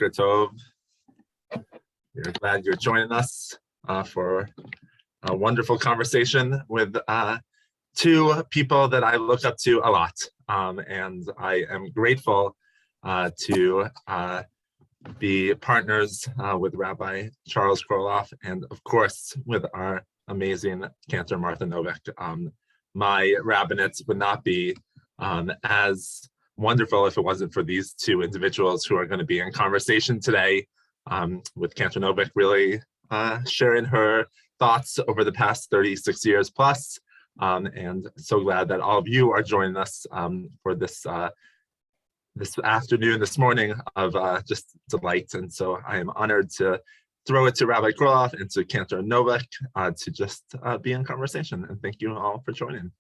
Boker Tov. We're glad you're joining us for a wonderful conversation with two people that I look up to a lot. And I am grateful to be partners with Rabbi Charles Kroloff and, of course, with our amazing Cantor Martha Novick. My rabbinate would not be as wonderful if it wasn't for these two individuals who are going to be in conversation today, with Cantor Novick really sharing her thoughts over the past 36 years plus. And so glad that all of you are joining us for this afternoon, this morning of just delight. And so I am honored to throw it to Rabbi Kroloff and to Cantor Novick to just be in conversation. And thank you all for joining.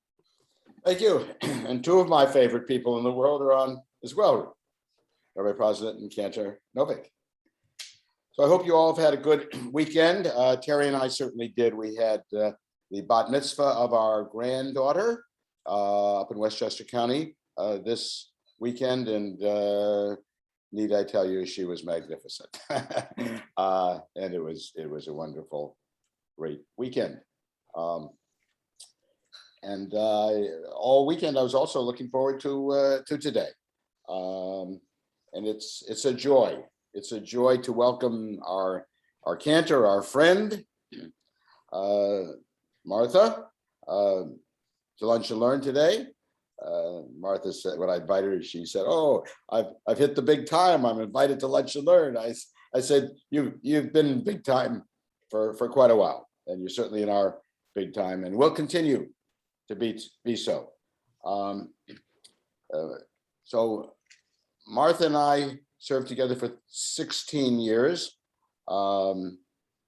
Thank you. And two of my favorite people in the world are on as well, Rabbi Prosnit and Cantor Novick. So I hope you all have had a good weekend. Terry and I certainly did. We had the bat mitzvah of our granddaughter up in Westchester County this weekend, and need I tell you, she was magnificent. And it was a wonderful, great weekend. And all weekend I was also looking forward to today. And it's a joy. It's a joy to welcome our Cantor, our friend, Martha, to Lunch and Learn today. Martha said, when I invited her, she said, "Oh, I've hit the big time. I'm invited to Lunch and Learn." I said, "You've been big time for quite a while, and you're certainly in our big time, and we'll continue to be so." So Martha and I served together for 16 years,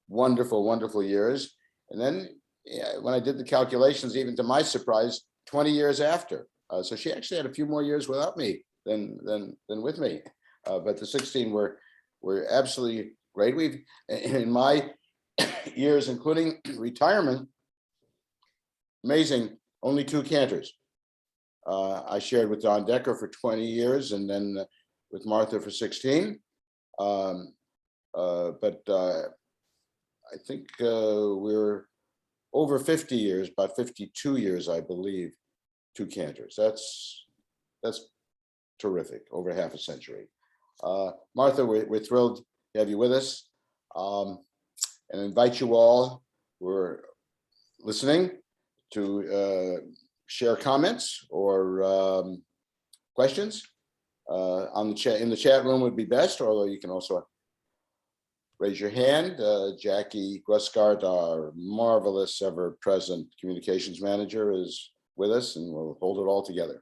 wonderful years. And then when I did the calculations, even to my surprise, 20 years after. So she actually had a few more years without me than with me. But the 16 were absolutely great. We've, in my years, including retirement, amazing, only two Cantors. I shared with Don Decker for 20 years and then with Martha for 16. But I think we're over 50 years, about 52 years, I believe, two Cantors. That's terrific, over half a century. Martha, we're thrilled to have you with us, and invite you all who are listening to share comments or questions on the chat. In the chat room would be best, although you can also raise your hand. Jackie Grusgard, our marvelous ever-present communications manager, is with us, and we'll hold it all together.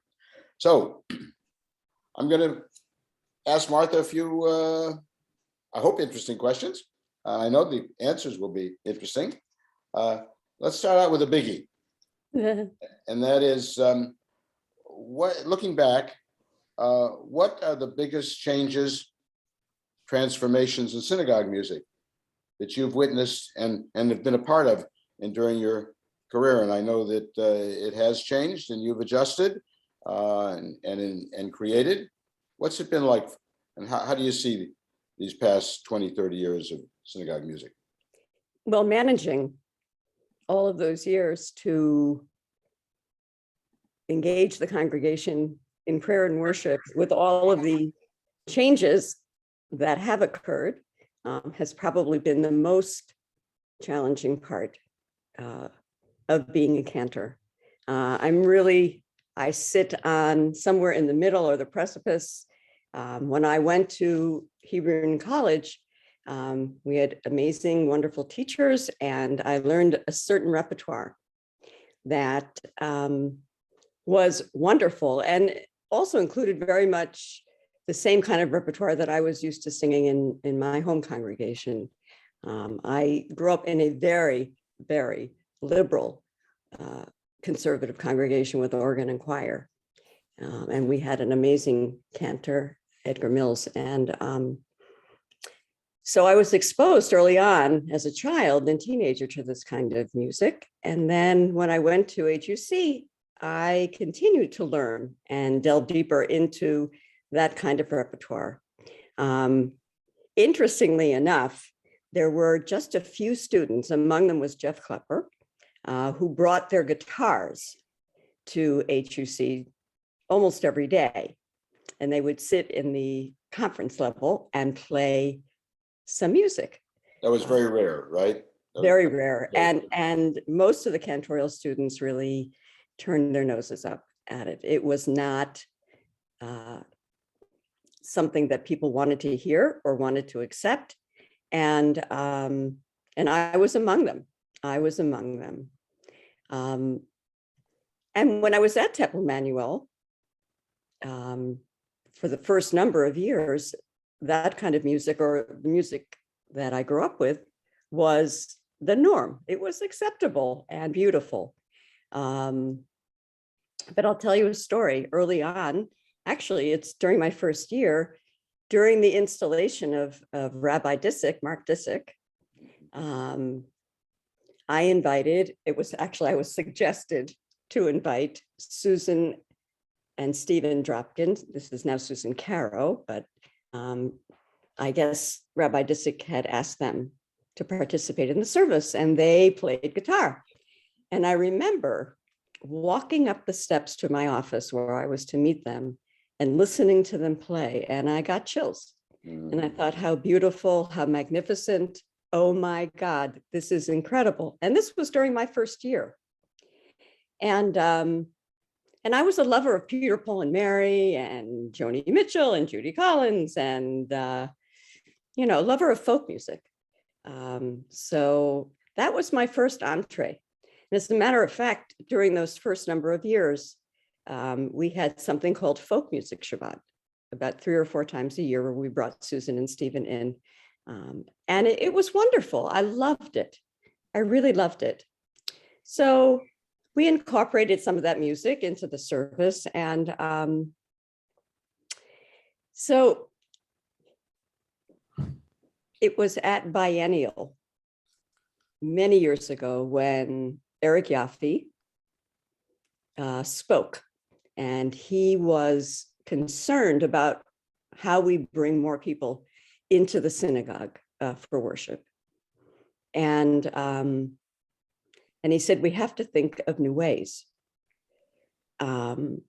So I'm going to ask Martha a few, I hope, interesting questions. I know the answers will be interesting. Let's start out with a biggie. And that is, looking back, what are the biggest changes, transformations in synagogue music that you've witnessed and have been a part of during your career? And I know that it has changed and you've adjusted and created. What's it been like, and how do you see these past 20, 30 years of synagogue music? Well, managing all of those years to engage the congregation in prayer and worship with all of the changes that have occurred has probably been the most challenging part of being a cantor. I sit on somewhere in the middle or the precipice. When I went to Hebrew College, we had amazing, wonderful teachers, and I learned a certain repertoire that was wonderful and also included very much the same kind of repertoire that I was used to singing in my home congregation. I grew up in a very, very liberal, conservative congregation with organ and choir. And we had an amazing cantor, Edgar Mills. And so I was exposed early on as a child and teenager to this kind of music. And then when I went to HUC, I continued to learn and delve deeper into that kind of repertoire. interestingly enough, there were just a few students, among them was Jeff Klepper, who brought their guitars to HUC almost every day. And they would sit in the conference level and play some music. That was very rare, right? Very rare. And most of the cantorial students really turned their noses up at it. It was not something that people wanted to hear or wanted to accept. And I was among them. And when I was at Emanu-El, for the first number of years, that kind of music, or the music that I grew up with, was the norm. It was acceptable and beautiful. But I'll tell you a story. Early on, actually, it's during my first year, during the installation of Rabbi Disick, Mark Disick, I was suggested to invite Susan and Stephen Dropkin. This is now Susan Caro, but I guess Rabbi Disick had asked them to participate in the service, and they played guitar. And I remember walking up the steps to my office where I was to meet them and listening to them play, and I got chills. And I thought, how beautiful, how magnificent. Oh my God, this is incredible. And this was during my first year. And I was a lover of Peter, Paul, and Mary, and Joni Mitchell, and Judy Collins, and lover of folk music. So that was my first entree. And as a matter of fact, during those first number of years, we had something called Folk Music Shabbat, about 3 or 4 times a year, where we brought Susan and Stephen in. And it was wonderful. I loved it. I really loved it. So we incorporated some of that music into the service. And so it was at Biennial many years ago when Eric Yaffe spoke, and he was concerned about how we bring more people into the synagogue for worship. And he said, we have to think of new ways. And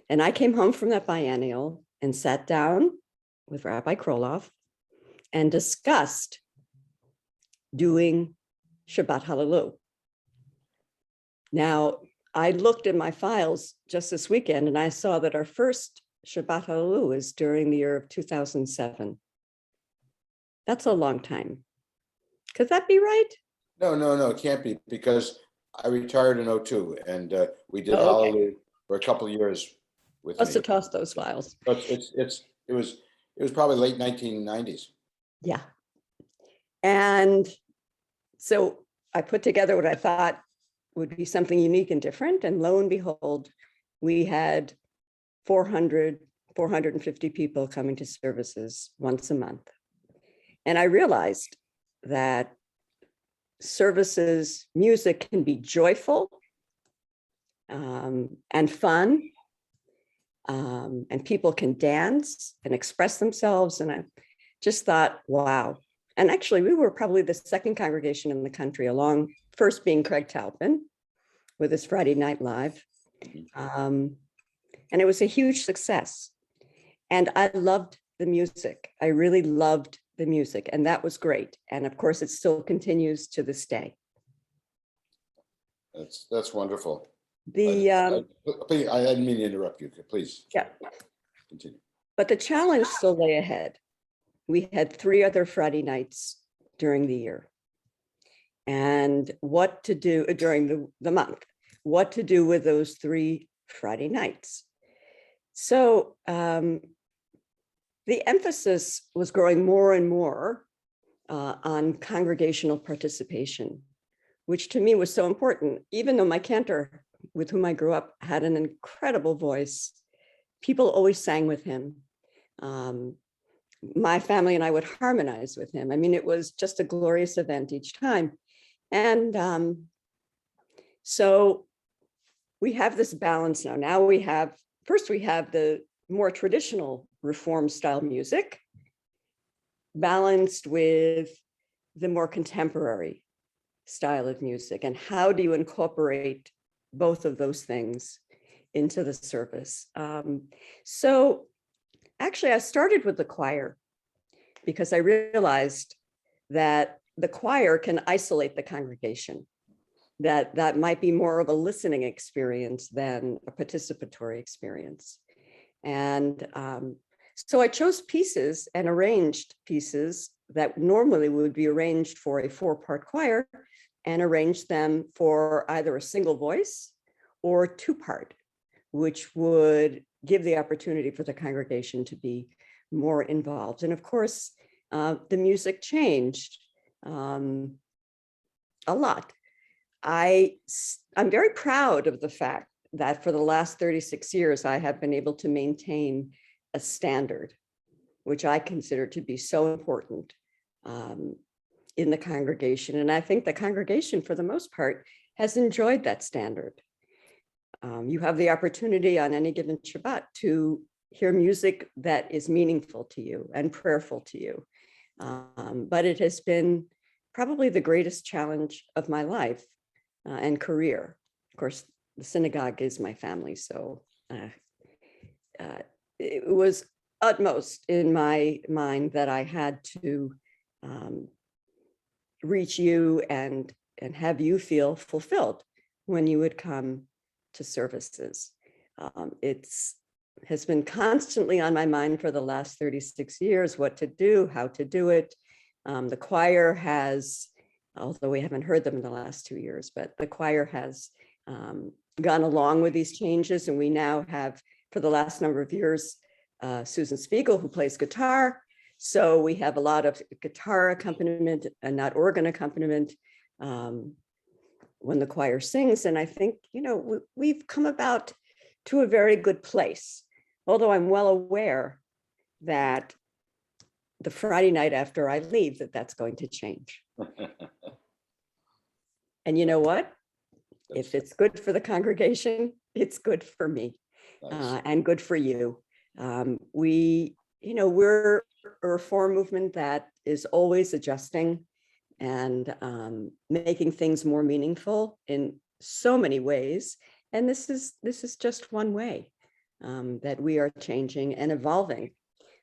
I came home from that biennial and sat down with Rabbi Kroloff and discussed doing Shabbat Hallelu. Now, I looked in my files just this weekend, and I saw that our first Shabbat Hallelu is during the year of 2007. That's a long time. Could that be right? No, it can't be, because I retired in 2002, and we did Okay. Hallelujah for a couple of years with Must me. have tossed those files. But it was probably late 1990s. Yeah. And so I put together what I thought would be something unique and different. And lo and behold, we had 450 people coming to services once a month. And I realized that services, music can be joyful and fun, and people can dance and express themselves. And I just thought, wow. And actually, we were probably the second congregation in the country, along first being Craig Taupin with his Friday Night Live. And it was a huge success. And I loved the music. I really loved the music, and that was great. And of course, it still continues to this day. That's wonderful. Please, I didn't mean to interrupt you. Please. Yeah. Continue. But the challenge still lay ahead. We had 3 other Friday nights during the year. And what to do during the month, what to do with those 3 Friday nights. So the emphasis was growing more and more on congregational participation, which to me was so important. Even though my cantor, with whom I grew up, had an incredible voice, people always sang with him. My family and I would harmonize with him. I mean, it was just a glorious event each time. And so we have this balance now. Now we have the more traditional Reform style music balanced with the more contemporary style of music, and how do you incorporate both of those things into the service? So actually, I started with the choir because I realized that the choir can isolate the congregation, that might be more of a listening experience than a participatory experience. And so I chose pieces and arranged pieces that normally would be arranged for a 4-part choir, and arranged them for either a single voice or 2-part, which would give the opportunity for the congregation to be more involved. And of course, the music changed a lot. I'm very proud of the fact that for the last 36 years, I have been able to maintain a standard, which I consider to be so important in the congregation. And I think the congregation, for the most part, has enjoyed that standard. You have the opportunity on any given Shabbat to hear music that is meaningful to you and prayerful to you. But it has been probably the greatest challenge of my life and career. Of course, the synagogue is my family, so it was utmost in my mind that I had to reach you and have you feel fulfilled when you would come to services. It's has been constantly on my mind for the last 36 years, what to do, how to do it. The choir has, although we haven't heard them in the last 2 years, but the choir has gone along with these changes. And we now have, for the last number of years, Susan Spiegel, who plays guitar. So we have a lot of guitar accompaniment and not organ accompaniment when the choir sings. And I think, we've come about to a very good place, although I'm well aware that the Friday night after I leave, that's going to change. And you know what? If it's good for the congregation, it's good for me. Nice. And good for you. We're a reform movement that is always adjusting and making things more meaningful in so many ways. And this is just one way that we are changing and evolving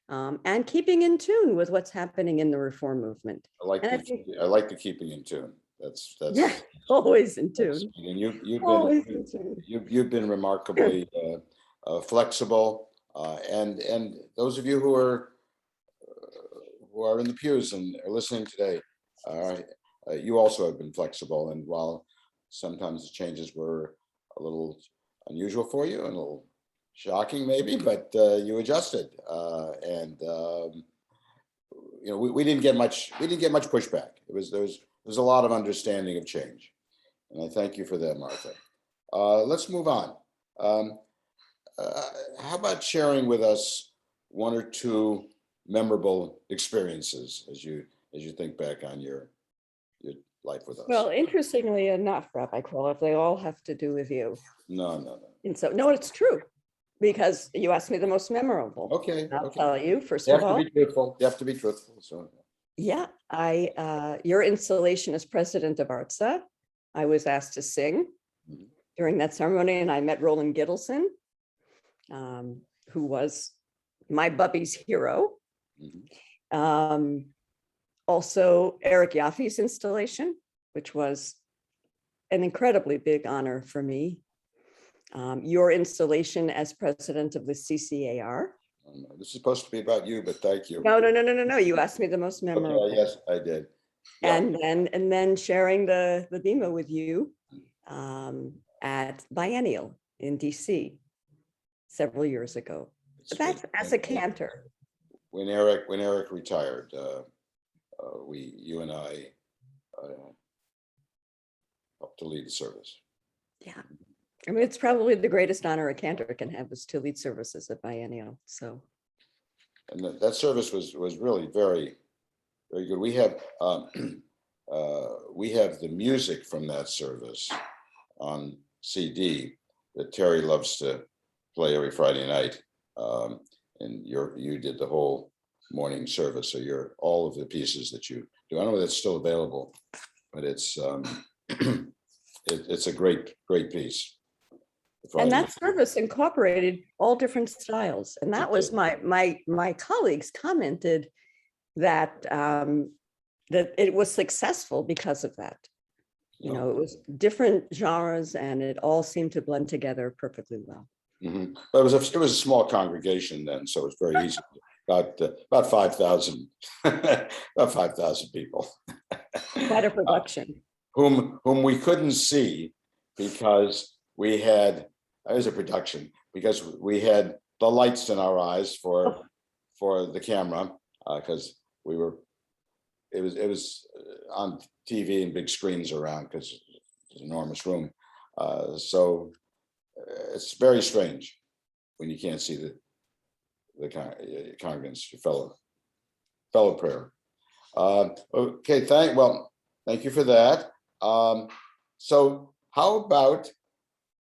and keeping in tune with what's happening in the reform movement. I like the keeping in tune. That's Yeah, always in tune. And you've been remarkably flexible, and those of you who are in the pews and are listening today, you also have been flexible. And while sometimes the changes were a little unusual for you and a little shocking, maybe, but you adjusted, and we didn't get much pushback. There's a lot of understanding of change, and I thank you for that, Martha. Let's move on. How about sharing with us one or two memorable experiences as you think back on your life with us? Well, interestingly enough, Rabbi Kroloff, they all have to do with you. No. And so, no, it's true, because you asked me the most memorable. Okay. I'll tell you, first You of have to all. be truthful. You have to be truthful. So. Yeah, your installation as president of ARTSA, I was asked to sing during that ceremony, and I met Roland Gittleson, who was my Bubby's hero. Also, Eric Yaffe's installation, which was an incredibly big honor for me. Your installation as president of the CCAR. This is supposed to be about you, but thank you. No. You asked me the most memorable. Okay, yes, I did. Yeah. And then sharing the bima with you at Biennial in DC several years ago. That's as a cantor. When Eric retired, you and I helped to lead the service. Yeah. I mean, it's probably the greatest honor a cantor can have, is to lead services at Biennial. So. And that service was really very, very good. We have the music from that service on CD that Terry loves to play every Friday night. And you did the whole morning service, or all of the pieces that you do. I don't know if it's still available, but it's it's a great piece. And that service incorporated all different styles. And that was my colleagues commented that that it was successful because of that. You know, it was different genres and it all seemed to blend together perfectly well. Mm-hmm. But it was a small congregation then, so it was very easy. About 5,000, about 5,000 people. Quite a production. Whom we couldn't see because we had, it was a production, because we had the lights in our eyes for the camera, because it was on TV and big screens around because it's an enormous room. So it's very strange when you can't see the congregants, your fellow prayer. Okay, thank you for that. So how about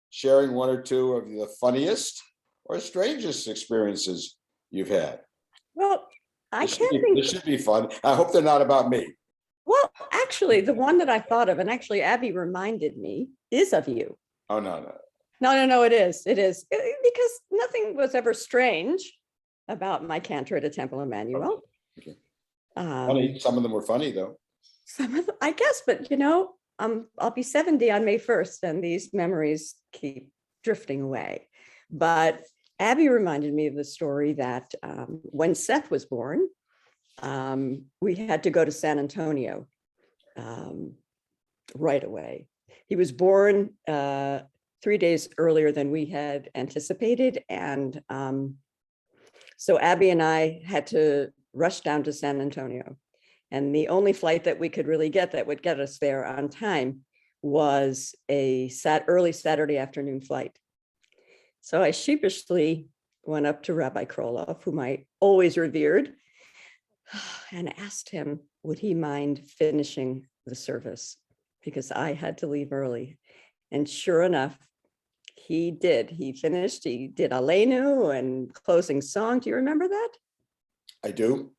sharing one or two of the funniest or strangest experiences you've had? Well, I can't think. This should be fun. I hope they're not about me. Well, actually, the one that I thought of, and actually Abby reminded me, is of you. Oh, no. No, it is. Because nothing was ever strange about my cantor at a temple Emanu-El. Okay. Funny. Some of them were funny, though. Some of them, I guess, but you know, I'll be 70 on May 1st, and these memories keep drifting away. But Abby reminded me of the story that when Seth was born, we had to go to San Antonio right away. He was born 3 days earlier than we had anticipated. And so Abby and I had to rush down to San Antonio. And the only flight that we could really get that would get us there on time was a early Saturday afternoon flight. So I sheepishly went up to Rabbi Kroloff, whom I always revered, and asked him, would he mind finishing the service? Because I had to leave early. And sure enough, he did. He finished, he did Aleinu and closing song. Do you remember that? I do.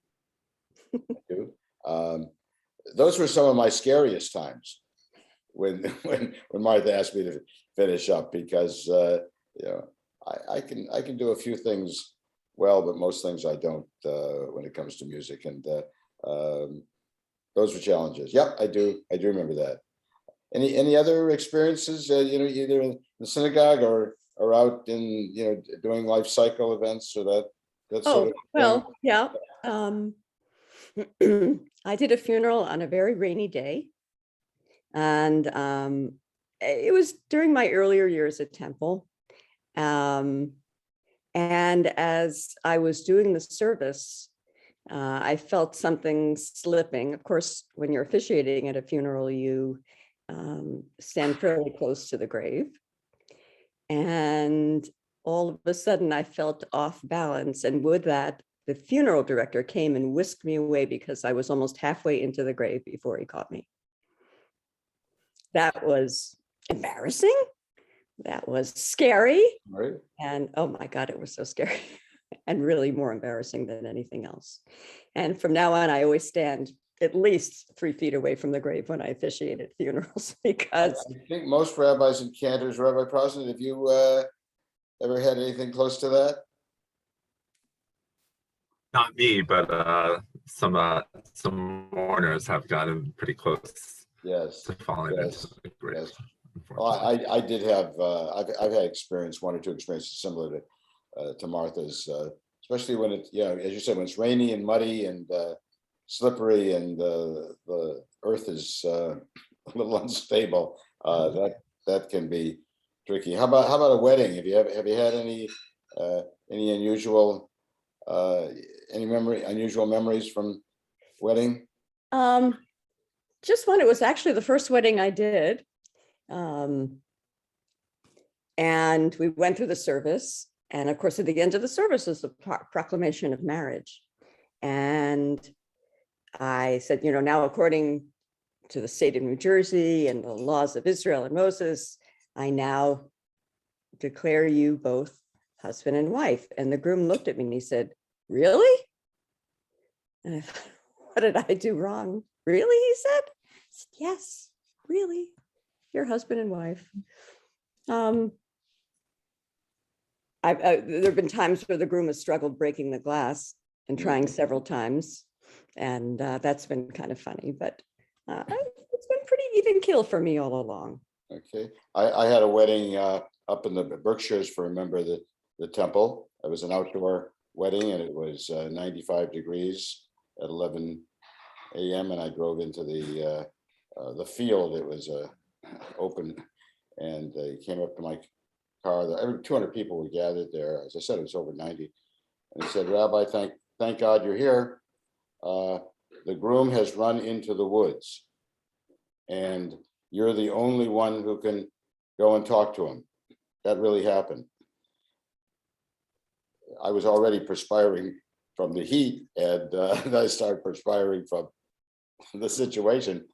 Those were some of my scariest times when Martha asked me to finish up, because you know, I can do a few things well, but most things I don't when it comes to music, and those were challenges. Yep, I do remember that. Any other experiences, you know, either in the synagogue or out in, you know, doing life cycle events or that sort of thing? Well, yeah. I did a funeral on a very rainy day, and it was during my earlier years at Temple. And as I was doing the service, I felt something slipping. Of course, when you're officiating at a funeral, you stand fairly close to the grave. And all of a sudden I felt off balance. And with that, the funeral director came and whisked me away because I was almost halfway into the grave before he caught me. That was embarrassing. That was scary. Right. And oh my God, it was so scary and really more embarrassing than anything else. And from now on, I always stand at least 3 feet away from the grave when I officiate at funerals, because I think most rabbis and cantors, Rabbi Prosnit, have you ever had anything close to that? Not me, but some mourners have gotten pretty close Yes. to falling into the grave. Yes. Well, I did have I've had experience, 1 or 2 experiences similar to Martha's, especially when it, you know, as you said, when it's rainy and muddy and slippery and the earth is a little unstable. That can be tricky. How about a wedding? Have you had any unusual unusual memories from wedding? Just one. It was actually the first wedding I did. And we went through the service. And of course, at the end of the service was the Proclamation of Marriage. And I said, you know, now according to the state of New Jersey and the laws of Israel and Moses, I now declare you both husband and wife. And the groom looked at me and he said, really? And I thought, what did I do wrong? Really? He said, yes, really. Your husband and wife. There have been times where the groom has struggled breaking the glass and trying several times. And that's been kind of funny, but it's been pretty even kill for me all along. Okay, I had a wedding up in the Berkshires for a member of the temple. It was an outdoor wedding and it was 95 degrees at 11 a.m. and I drove into the field. It was open and they came up to my car. Every 200 people were gathered there. As I said, it was over 90. And he said, Rabbi, thank God you're here. The groom has run into the woods and you're the only one who can go and talk to him. That really happened. I was already perspiring from the heat and I started perspiring from the situation.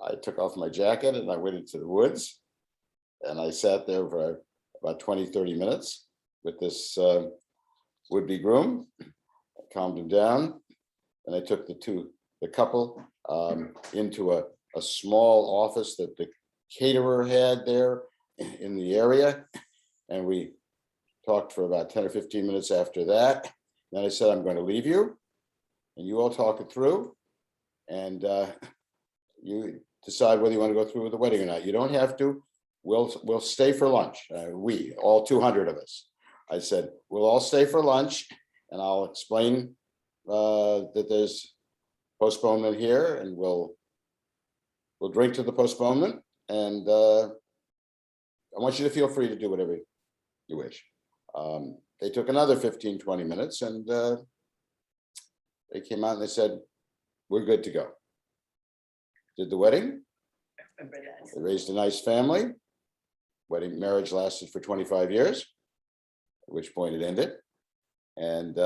I took off my jacket and I went into the woods and I sat there for about 20, 30 minutes with this would-be groom. I calmed him down and I took the couple into a small office that the caterer had there in the area. And we talked for about 10 or 15 minutes after that. Then I said, I'm going to leave you and you all talk it through. And you decide whether you want to go through with the wedding or not. You don't have to. We'll stay for lunch. We, all 200 of us. I said, we'll all stay for lunch and I'll explain that there's postponement here and we'll drink to the postponement. And I want you to feel free to do whatever you wish. They took another 15, 20 minutes and they came out and they said, we're good to go. Did the wedding. They raised a nice family. Marriage lasted for 25 years, at which point it ended, and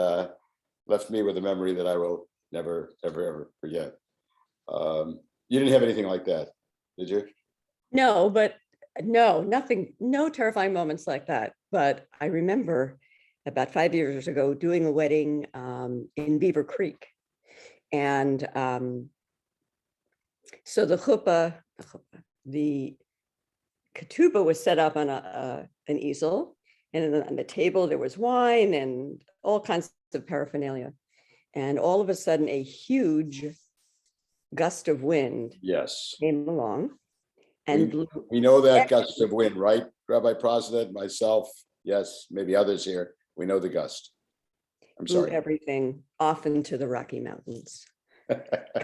left me with a memory that I will never, ever, ever forget. You didn't have anything like that, did you? No, but no, nothing, no terrifying moments like that. But I remember about 5 years ago doing a wedding in Beaver Creek. And so the chuppah, the ketubah was set up on an easel, and on the table there was wine and all kinds of paraphernalia. And all of a sudden, a huge gust of wind came along. And we know that gust of wind, right? Rabbi Prosnit, myself, yes, maybe others here. We know the gust. I'm sorry. Everything off into the Rocky Mountains.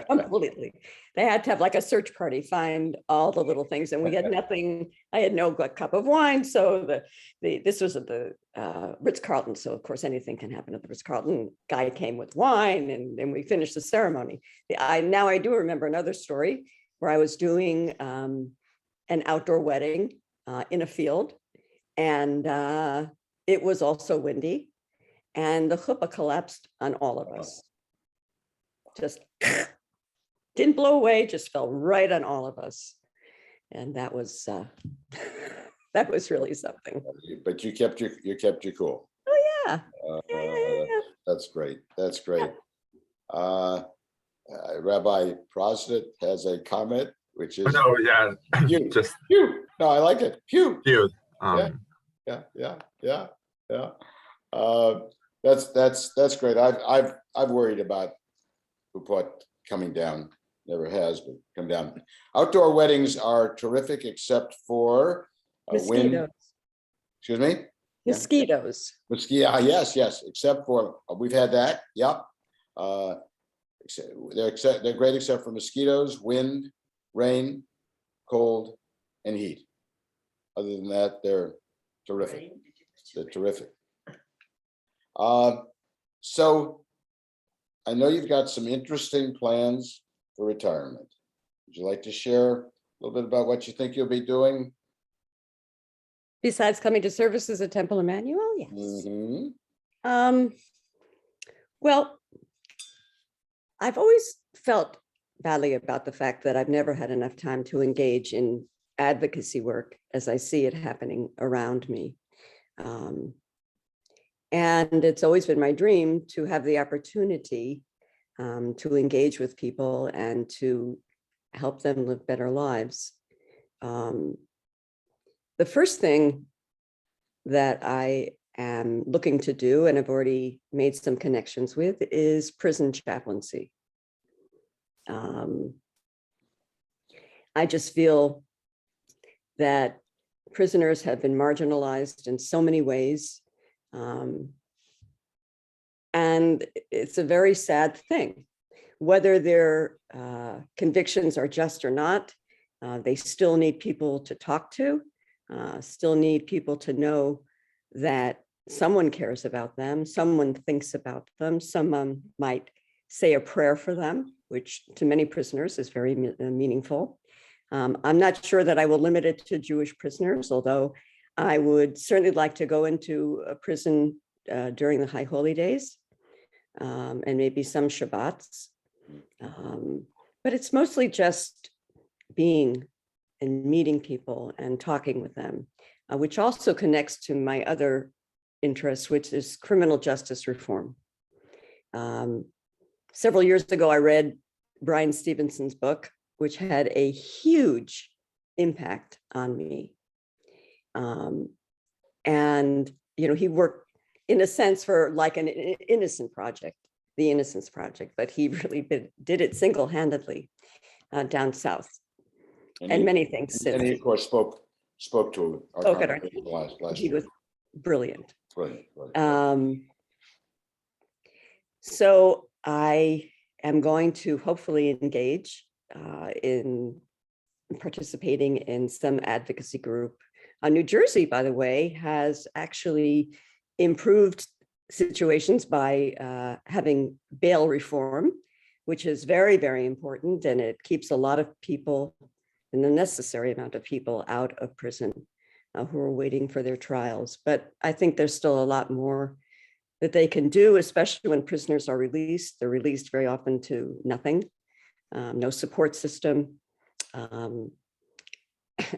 Completely. They had to have like a search party, find all the little things, and we had nothing. I had no cup of wine, so this was at the Ritz-Carlton, so of course anything can happen at the Ritz-Carlton. Guy came with wine, and then we finished the ceremony. Now I do remember another story where I was doing an outdoor wedding in a field, and it was also windy, and the chuppah collapsed on all of us. Just didn't blow away, just fell right on all of us. And that was really something. But you kept your cool. Oh yeah. Yeah. That's great. That's great. Rabbi Prosnit has a comment, which is pew. Just pew. No, I like it. Pew. Pew. Yeah. That's great. I've worried about Upot coming down. Never has, but come down. Outdoor weddings are terrific, except for mosquitoes. Wind. Excuse me. Mosquitoes. Mosquito. Yes. Except for we've had that. Yep. They're great except for mosquitoes, wind, rain, cold, and heat. Other than that, they're terrific. They're terrific. So I know you've got some interesting plans for retirement. Would you like to share a little bit about what you think you'll be doing? Besides coming to services at Temple Emanu-El, yes. Mm-hmm. Well, I've always felt badly about the fact that I've never had enough time to engage in advocacy work as I see it happening around me. And it's always been my dream to have the opportunity to engage with people and to help them live better lives. The first thing that I am looking to do, and I've already made some connections with, is prison chaplaincy. I just feel that prisoners have been marginalized in so many ways. And it's a very sad thing. Whether their convictions are just or not, they still need people to talk to, still need people to know that someone cares about them, someone thinks about them, someone might say a prayer for them, which to many prisoners is very meaningful. I'm not sure that I will limit it to Jewish prisoners, although I would certainly like to go into a prison during the High Holy Days and maybe some Shabbats. But it's mostly just being and meeting people and talking with them, which also connects to my other interest, which is criminal justice reform. Several years ago, I read Brian Stevenson's book, which had a huge impact on me. And, you know, he worked in a sense for like an innocent project, the Innocence Project, but he really did it single-handedly down south. And many things since. And he, of course, spoke to our congregation last he year. was brilliant. Right. So I am going to hopefully engage in participating in some advocacy group. New Jersey, by the way, has actually improved situations by having bail reform, which is very, very important, and it keeps a lot of people, and the necessary amount of people, out of prison who are waiting for their trials. But I think there's still a lot more that they can do, especially when prisoners are released. They're released very often to nothing, no support system.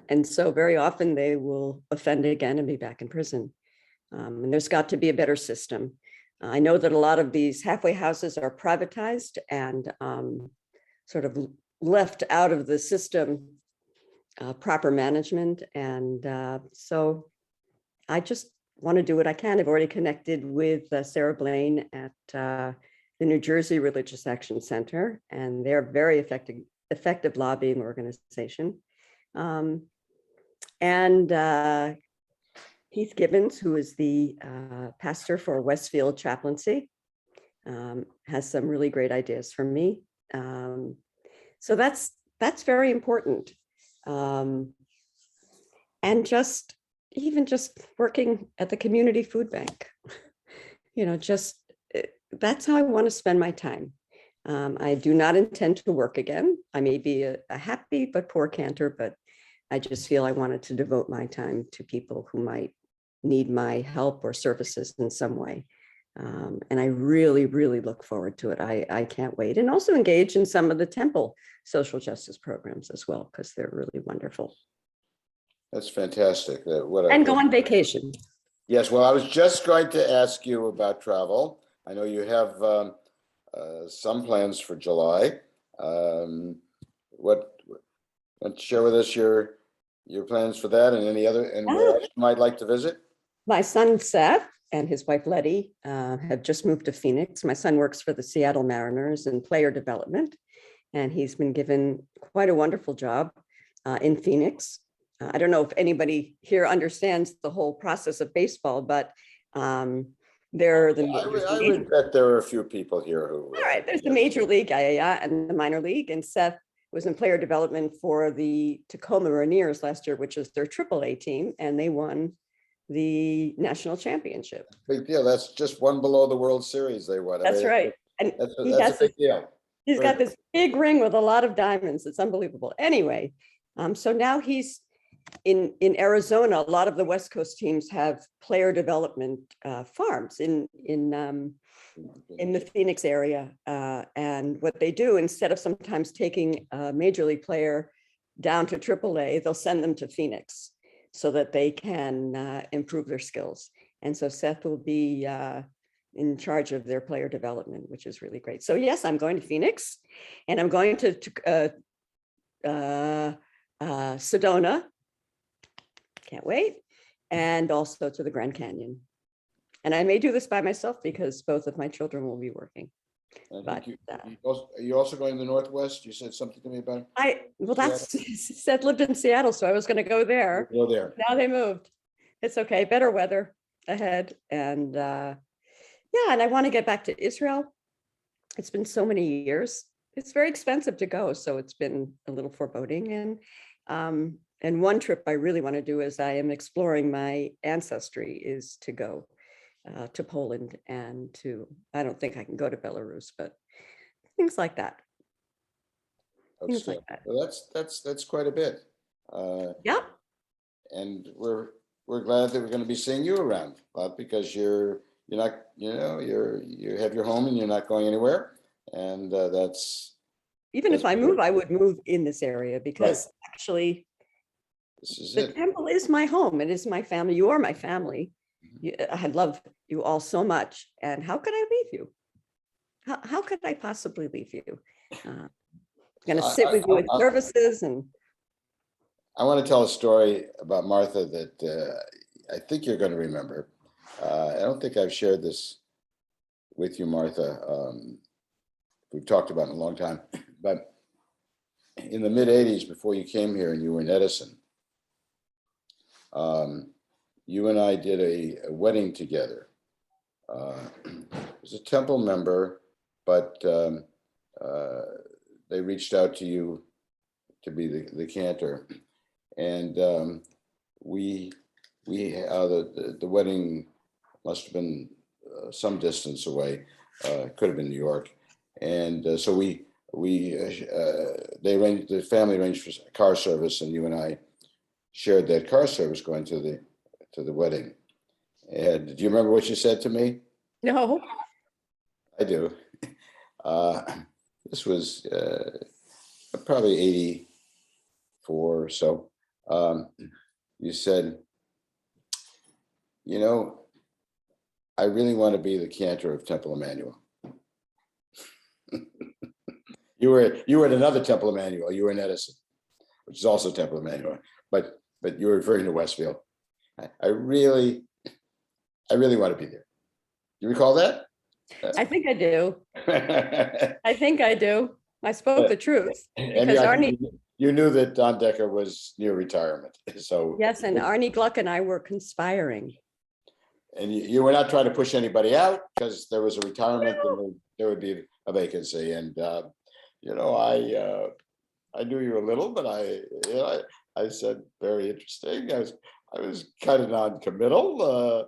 And so very often they will offend again and be back in prison. And there's got to be a better system. I know that a lot of these halfway houses are privatized and sort of left out of the system proper management. And so I just want to do what I can. I've already connected with Sarah Blaine at the New Jersey Religious Action Center, and they're a very effective lobbying organization. And Heath Gibbons, who is the pastor for Westfield Chaplaincy, has some really great ideas for me. So that's very important. And even just working at the community food bank, you know, that's how I want to spend my time. I do not intend to work again. I may be a happy but poor Cantor, but I just feel I wanted to devote my time to people who might need my help or services in some way. And I really, really look forward to it. I can't wait. And also engage in some of the temple social justice programs as well, because they're really wonderful. That's fantastic. And go on vacation. Yes, well, I was just going to ask you about travel. I know you have some plans for July. What share with us your plans for that, and any other, and where else you might like to visit? My son Seth and his wife Letty have just moved to Phoenix. My son works for the Seattle Mariners in player development, and he's been given quite a wonderful job in Phoenix. I don't know if anybody here understands the whole process of baseball, but I would bet there are a few people here who. All right, there's the major league, and the minor league, and Seth was in player development for the Tacoma Rainiers last year, which is their AAA team, and they won the national championship. Big deal. That's just one below the World Series they won. That's right. And that's a big deal. He's got this big ring with a lot of diamonds. It's unbelievable. Anyway, so now he's in Arizona. A lot of the West Coast teams have player development farms in the Phoenix area. And what they do, instead of sometimes taking a major league player down to AAA, they'll send them to Phoenix so that they can improve their skills. And so Seth will be in charge of their player development, which is really great. So yes, I'm going to Phoenix, and I'm going to Sedona. Can't wait. And also to the Grand Canyon. And I may do this by myself because both of my children will be working. I But think are you also going to the Northwest? You said something to me about that's said lived in Seattle, so I was going to go there. go there. Now they moved. It's okay. Better weather ahead. And yeah, and I want to get back to Israel. It's been so many years. It's very expensive to go, so it's been a little foreboding. And one trip I really want to do, as I am exploring my ancestry, is to go to Poland and I don't think I can go to Belarus, but things like that. Things like that. Well, that's quite a bit. Yeah. And we're glad that we're going to be seeing you around, because you're not, you have your home and you're not going anywhere, and that's. Even if I move, I would move in this area because actually, this is the temple is my home. It is my family. You are my family. I love you all so much. And how could I leave you? How could I possibly leave you? I'm going to sit with you in services. And I want to tell a story about Martha that I think you're going to remember. I don't think I've shared this with you, Martha. We've talked about it in a long time, but in the mid 80s, before you came here and you were in Edison, you and I did a wedding together. It was a temple member, but they reached out to you to be the cantor, and the wedding must have been some distance away. Could have been New York, and so the family arranged for car service, and you and I shared that car service going to the wedding. And do you remember what you said to me? no, I do. This was probably 84 or so. You said, I really want to be the cantor of Temple Emanu-El. You were at another Temple Emanu-El. You were in Edison, which is also Temple Emanu-El, but you were referring to Westfield. I really want to be there. You recall that? I think I do. I think I do. I spoke the truth. And Because you knew that Don Decker was near retirement. So yes, and Arnie Gluck and I were conspiring. And you were not trying to push anybody out because there was a retirement and there would be a vacancy. And I knew you a little, but I said very interesting. I was kind of non-committal,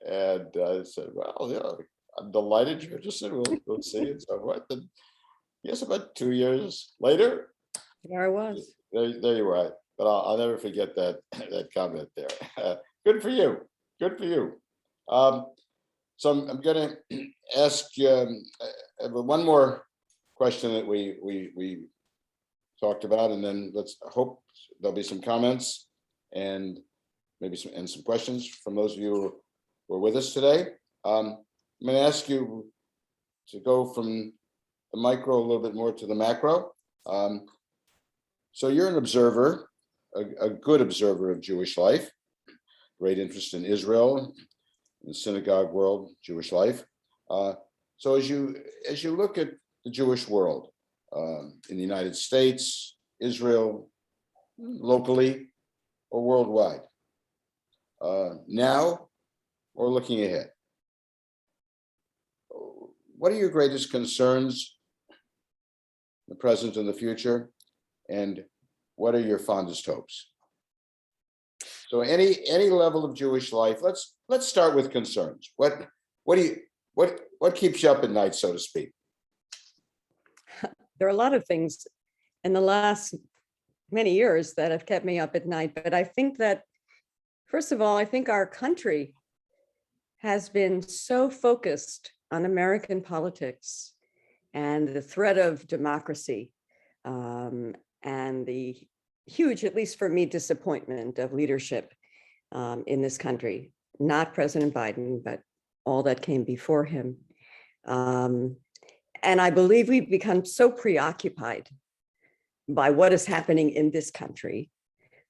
and I said, well, I'm delighted you're interested. We'll see and so forth. And yes, about 2 years later, There I was. there you were. But I'll never forget that comment there. Good for you. Good for you. So I'm going to ask one more question that we talked about, and then let's hope there'll be some comments and maybe some questions from those of you who are with us today. I'm going to ask you to go from the micro a little bit more to the macro. So you're an observer, a good observer of Jewish life, great interest in Israel, in the synagogue world, Jewish life. So as you look at the Jewish world in the United States, Israel, locally or worldwide, now or looking ahead, what are your greatest concerns, the present and the future, and what are your fondest hopes? So any level of Jewish life, let's start with concerns. What keeps you up at night, so to speak? There are a lot of things in the last many years that have kept me up at night, but I think that, first of all, I think our country has been so focused on American politics and the threat of democracy, and the huge, at least for me, disappointment of leadership in this country, not President Biden, but all that came before him. And I believe we've become so preoccupied by what is happening in this country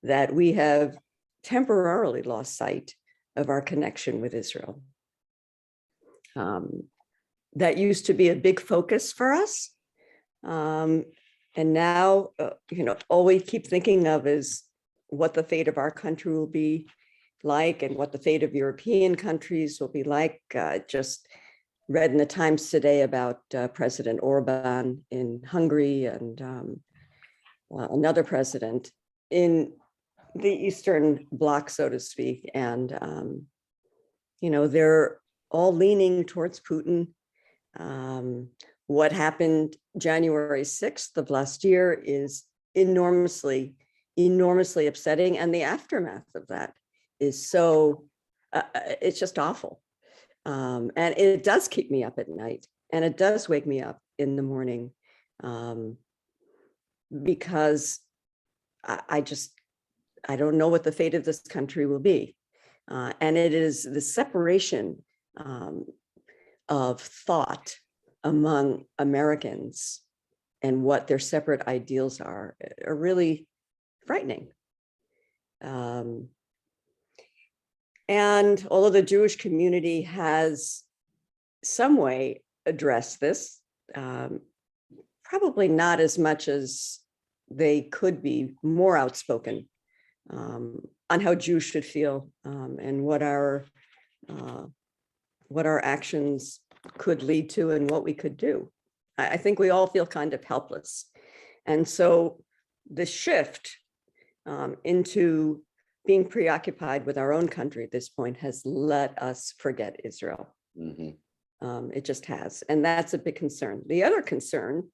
that we have temporarily lost sight of our connection with Israel. That used to be a big focus for us. And now, all we keep thinking of is what the fate of our country will be like and what the fate of European countries will be like. Just read in the Times today about President Orban in Hungary and another president in the Eastern Bloc, so to speak. And, they're all leaning towards Putin. What happened January 6th of last year is enormously upsetting. And the aftermath of that is so, it's just awful. And it does keep me up at night, and it does wake me up in the morning, because I don't know what the fate of this country will be. And it is the separation of thought among Americans and what their separate ideals are really frightening. And although the Jewish community has some way addressed this, probably not as much as they could be more outspoken on how Jews should feel, and what our actions could lead to and what we could do. I think we all feel kind of helpless. And so the shift into being preoccupied with our own country at this point has let us forget Israel. Mm-hmm. It just has. And that's a big concern. The other concern,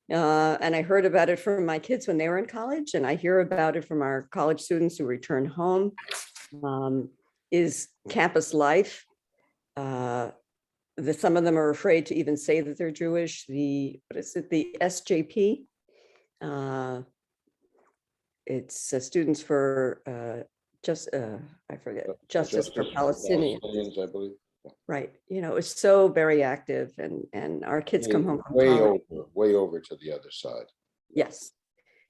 and I heard about it from my kids when they were in college, and I hear about it from our college students who return home, is campus life. Some of them are afraid to even say that they're Jewish. The SJP? It's students for I forget, Justice for Palestinians. I believe. Right. It's so very active, and our kids come home from college. Way over to the other side. Yes.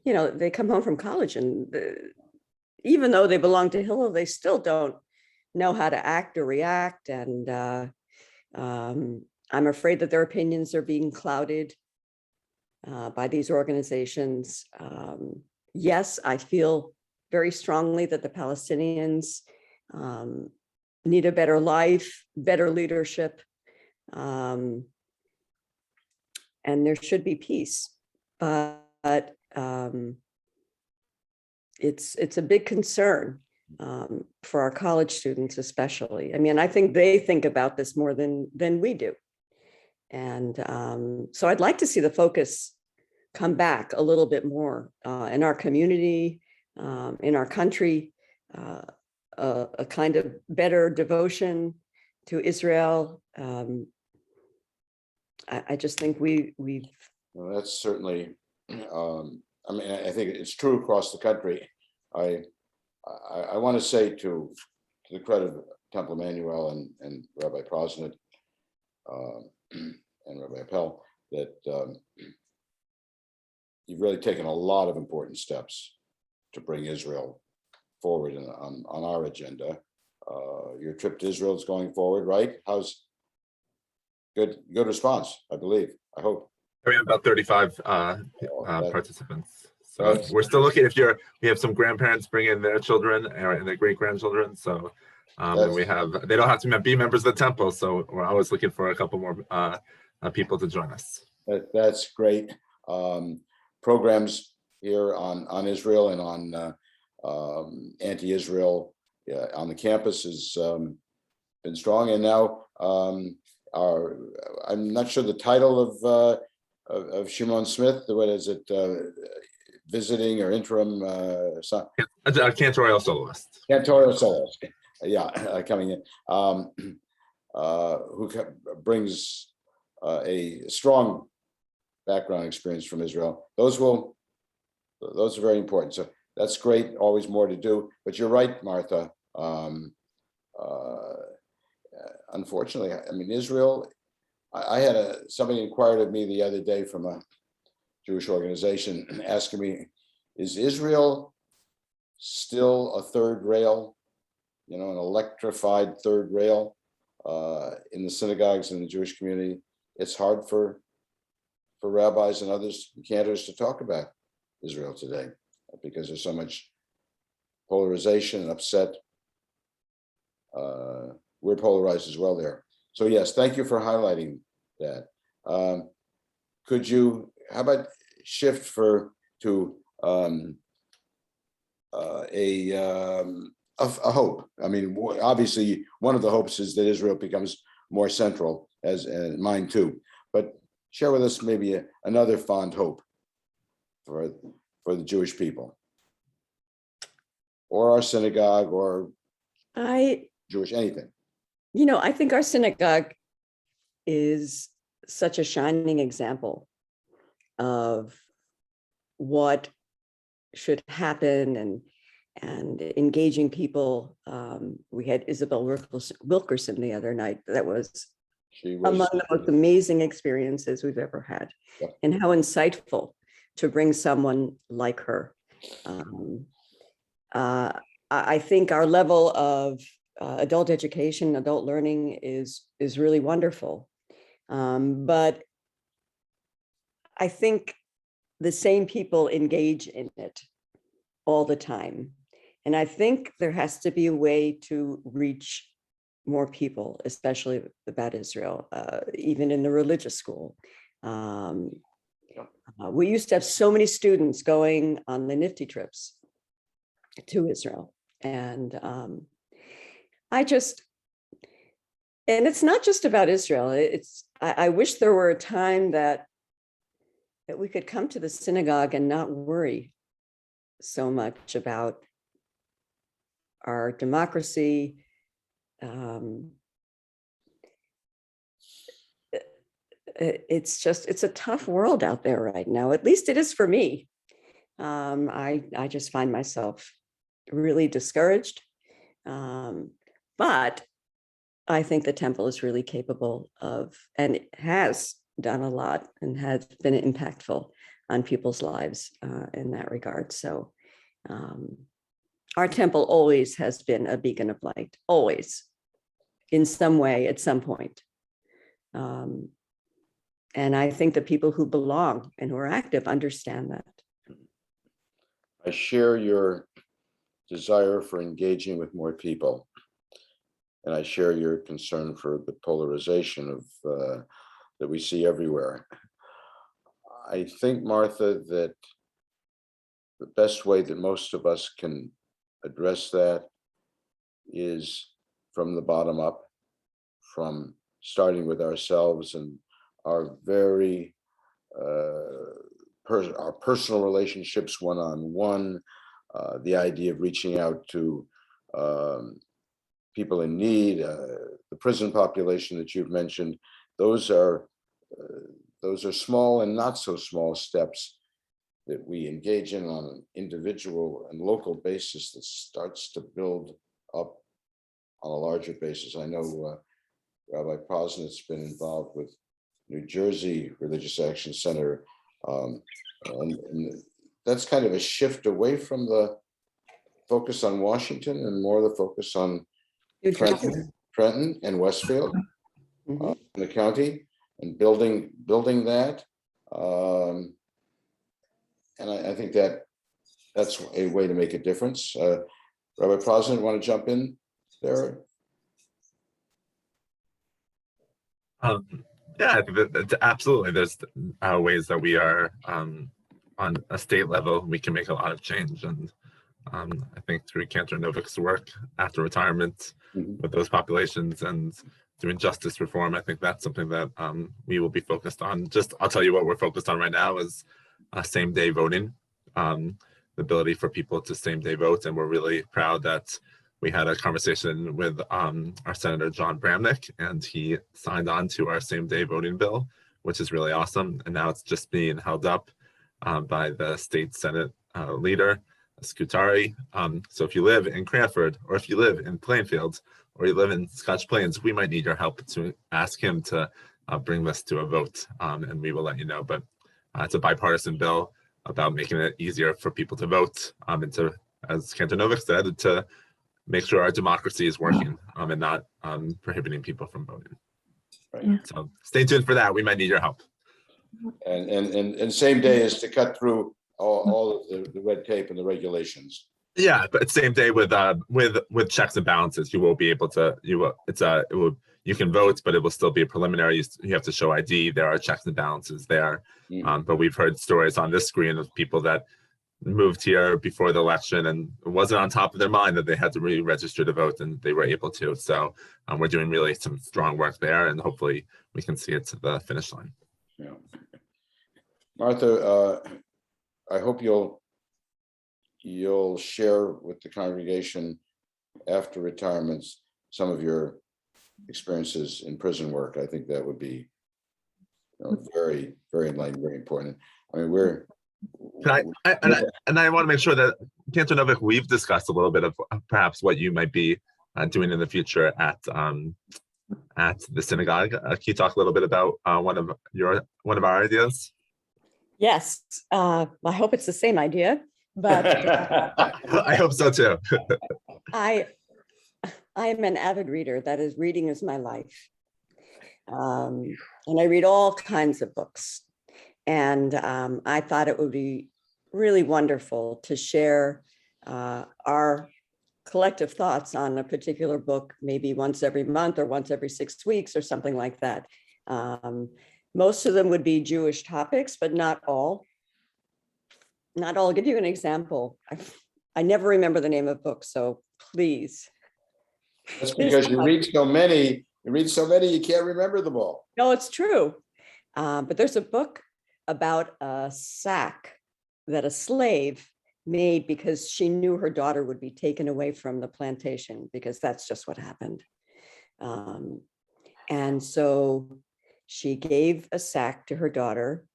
They come home from college, and even though they belong to Hillel, they still don't know how to act or react. And I'm afraid that their opinions are being clouded by these organizations. Yes, I feel very strongly that the Palestinians need a better life, better leadership, and there should be peace. But it's a big concern for our college students, especially. I mean, I think they think about this more than we do. And so I'd like to see the focus come back a little bit more in our community, in our country, a kind of better devotion to Israel. I just think we've. Well, that's certainly. I think it's true across the country. I want to say to the credit of Temple Emanu-El and Rabbi Prosnit and Rabbi Appel that you've really taken a lot of important steps to bring Israel forward on our agenda. Your trip to Israel is going forward, right? How's good response, I believe, I hope. We have about 35 participants. So we're still looking. We have some grandparents bring in their children and their great grandchildren. So they don't have to be members of the temple. So we're always looking for a couple more people to join us. That's great. Programs here on Israel and on anti-Israel on the campus has been strong. And now I'm not sure the title of Shimon Smith. What is it? Visiting or interim? Cantor soloist. Cantor soloist. Yeah, coming in. Who brings a strong background experience from Israel. Those are very important. So that's great. Always more to do. But you're right, Martha. unfortunately, I mean, Israel, I had somebody inquired of me the other day from a Jewish organization asking me, is Israel still a third rail, an electrified third rail in the synagogues and the Jewish community? It's hard for rabbis and others, cantors, to talk about Israel today because there's so much polarization and upset. We're polarized as well there. So yes, thank you for highlighting that. Could you, how about shift to a hope? I mean, obviously, one of the hopes is that Israel becomes more central, as mine too. But share with us maybe another fond hope for the Jewish people, or our synagogue, or Jewish anything. I think our synagogue is such a shining example of what should happen and engaging people. We had Isabel Wilkerson the other night. That was among the most amazing experiences we've ever had. Yep. And how insightful to bring someone like her. I think our level of adult education, adult learning is really wonderful. But I think the same people engage in it all the time. And I think there has to be a way to reach more people, especially about Israel, even in the religious school. We used to have so many students going on the Nifty trips to Israel. And and it's not just about Israel. I wish there were a time that we could come to the synagogue and not worry so much about our democracy. It's a tough world out there right now. At least it is for me. I just find myself really discouraged. But I think the temple is really capable of, and it has done a lot and has been impactful on people's lives in that regard. So our temple always has been a beacon of light, always, in some way, at some point. And I think the people who belong and who are active understand that. I share your desire for engaging with more people. And I share your concern for the polarization of that we see everywhere. I think, Martha, that the best way that most of us can address that is from the bottom up, from starting with ourselves and our very our personal relationships one-on-one, the idea of reaching out to people in need, the prison population that you've mentioned. Those are small and not so small steps that we engage in on an individual and local basis that starts to build up on a larger basis. I know Rabbi Prosnit's been involved with New Jersey Religious Action Center, and that's kind of a shift away from the focus on Washington and more the focus on Trenton and Westfield, in the county, and building that. And I think that's a way to make a difference. Rabbi Prosnit, want to jump in there? Yeah, I think that absolutely. There's ways that we are on a state level, we can make a lot of change. And I think through Cantor and Novick's work after retirement with those populations and doing justice reform, I think that's something that we will be focused on. I'll tell you what we're focused on right now is same day voting, the ability for people to same day vote. And we're really proud that we had a conversation with our Senator John Bramnick, and he signed on to our same day voting bill, which is really awesome. And now it's just being held up by the state Senate leader, Scutari. So if you live in Cranford, or if you live in Plainfield, or you live in Scotch Plains, we might need your help to ask him to bring this to a vote, and we will let you know. But it's a bipartisan bill about making it easier for people to vote, and to, as Cantor Novick said, to make sure our democracy is working, and not prohibiting people from voting. Right. So stay tuned for that. We might need your help. And same day is to cut through all of the red tape and the regulations. Yeah, but same day with checks and balances, you will be able to, you can vote, but it will still be a preliminary. You have to show ID. There are checks and balances there. But we've heard stories on this screen of people that moved here before the election and it wasn't on top of their mind that they had to re-register to vote, and they were able to. So we're doing really some strong work there, and hopefully we can see it to the finish line. Yeah. Martha, I hope you'll share with the congregation after retirements some of your experiences in prison work. I think that would be very, very enlightening, very important. I mean, I want to make sure that Cantor Novick, we've discussed a little bit of perhaps what you might be doing in the future at the synagogue. Can you talk a little bit about one of our ideas? Yes, I hope it's the same idea, but I hope so too. I am an avid reader. That is, reading is my life. And I read all kinds of books. And I thought it would be really wonderful to share our collective thoughts on a particular book, maybe once every month or once every 6 weeks or something like that. Most of them would be Jewish topics, but not all. Not all. I'll give you an example. I never remember the name of books, so please. That's because you read so many. You read so many, you can't remember them all. No, it's true. But there's a book about a sack that a slave made because she knew her daughter would be taken away from the plantation, because that's just what happened. And so she gave a sack to her daughter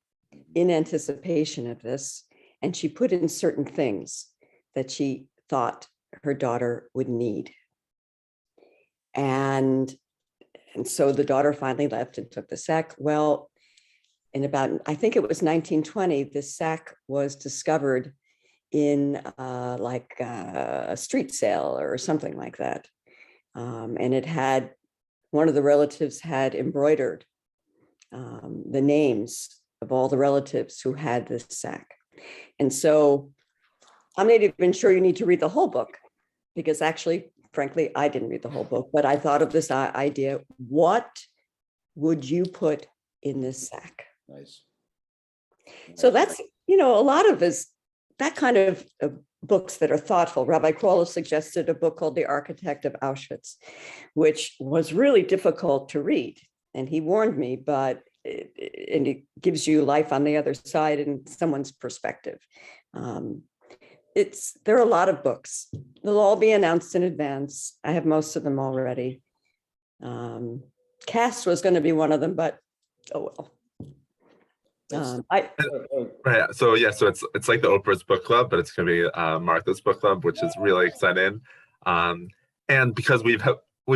in anticipation of this, and she put in certain things that she thought her daughter would need. And so the daughter finally left and took the sack. Well, in about, I think it was 1920, this sack was discovered in like a street sale or something like that. And it had, one of the relatives had embroidered the names of all the relatives who had this sack. And so I'm not even sure you need to read the whole book, because actually, frankly, I didn't read the whole book, but I thought of this idea: what would you put in this sack? Nice. So that's, a lot of that kind of books that are thoughtful. Rabbi Kroloff suggested a book called The Architect of Auschwitz, which was really difficult to read. And he warned me, but it gives you life on the other side and someone's perspective. There are a lot of books. They'll all be announced in advance. I have most of them already. Cast was going to be one of them, but oh well. Right. So it's like the Oprah's book club, but it's going to be Martha's book club, which is really exciting. And because we've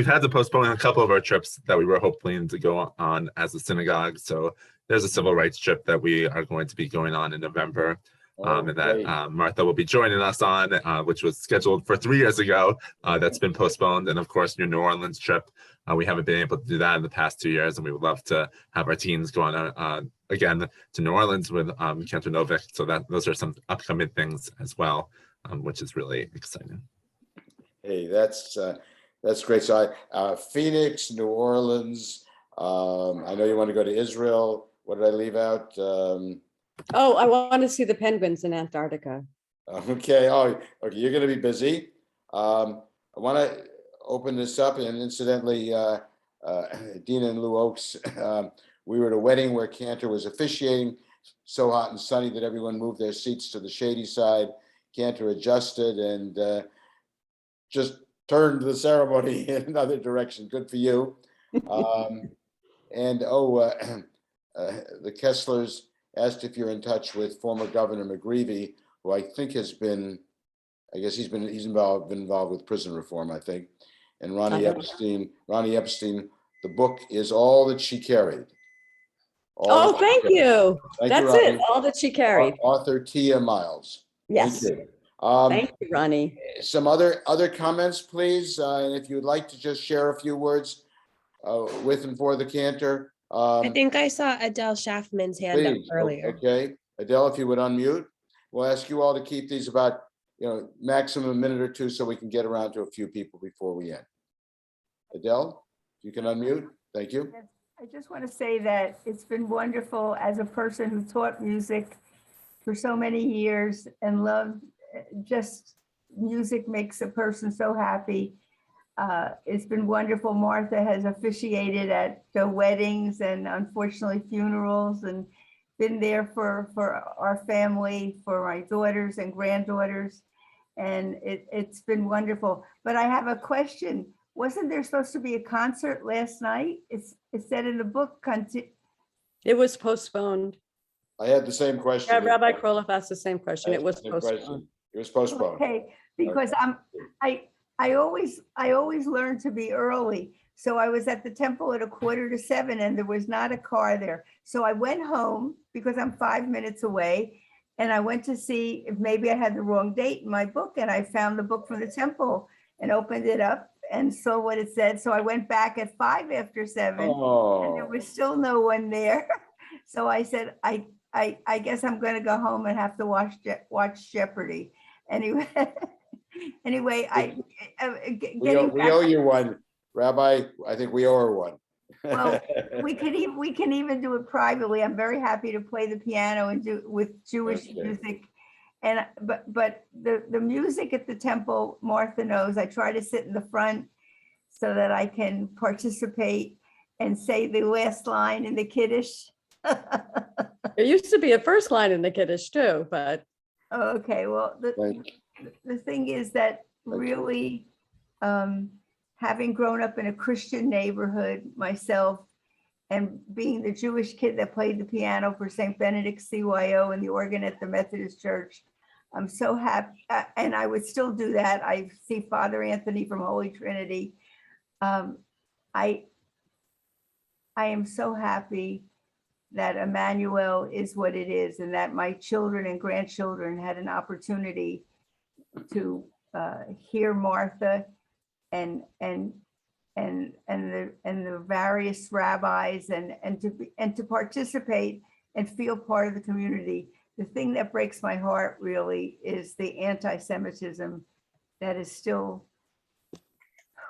had to postpone a couple of our trips that we were hoping to go on as a synagogue. So there's a civil rights trip that we are going to be going on in November. And that Martha will be joining us on, which was scheduled for 3 years ago. That's been postponed. And of course, your New Orleans trip, we haven't been able to do that in the past 2 years. And we would love to have our teens go on again to New Orleans with Cantor Novick. So those are some upcoming things as well, which is really exciting. Hey, that's great. So Phoenix, New Orleans. I know you want to go to Israel. What did I leave out? Oh, I want to see the penguins in Antarctica. Okay. Oh, okay. You're going to be busy. I want to open this up, and incidentally, Dina and Lou Oaks, we were at a wedding where Cantor was officiating. So hot and sunny that everyone moved their seats to the shady side. Cantor adjusted and just turned the ceremony in another direction. Good for you. And the Kesslers asked if you're in touch with former Governor McGreevy, who I think has been I guess he's been involved with prison reform, I think. And Ronnie don't- Epstein, the book is All That She Carried. Oh, thank you. Thank you, That's it. Ronnie. All that she carried. Author Tia Miles. Yes. Thank you. Thank you, Ronnie. Some other comments, please. And if you'd like to just share a few words with and for the Cantor. I think I saw Adele Schaffman's hand up Please. earlier. Okay. Adele, if you would unmute. We'll ask you all to keep these about, maximum a minute or two so we can get around to a few people before we end. Adele, you can unmute. Thank you. Yes, I just want to say that it's been wonderful as a person who taught music for so many years and loved just music makes a person so happy. It's been wonderful. Martha has officiated at the weddings and unfortunately funerals and been there for our family, for my daughters and granddaughters. And it's been wonderful. But I have a question. Wasn't there supposed to be a concert last night? It said in the book. It was postponed. I had the same question. Yeah, Rabbi Kroloff asked the same question. I It had was the same question. postponed. It was postponed. Okay, because I always learn to be early. So I was at the temple at 6:45 and there was not a car there. So I went home because I'm 5 minutes away. And I went to see if maybe I had the wrong date in my book, and I found the book from the temple and opened it up and saw what it said. So I went back at 7:05 and there was still no one there. So I said, I guess I'm going to go home and have to watch Jeopardy. Anyway, We owe you one, Rabbi. I think we owe her one. Well, we can even do it privately. I'm very happy to play the piano and do with Jewish music. And but the music at the temple, Martha knows, I try to sit in the front so that I can participate and say the last line in the Kiddush. There used to be a first line in the Kiddush too, but Okay, well, the thing is that really, having grown up in a Christian neighborhood myself and being the Jewish kid that played the piano for St. Benedict CYO and the organ at the Methodist Church, I'm so happy. And I would still do that. I see Father Anthony from Holy Trinity. I am so happy that Emanu-El is what it is and that my children and grandchildren had an opportunity to hear Martha and the various rabbis and to participate and feel part of the community. The thing that breaks my heart really is the anti-Semitism that is still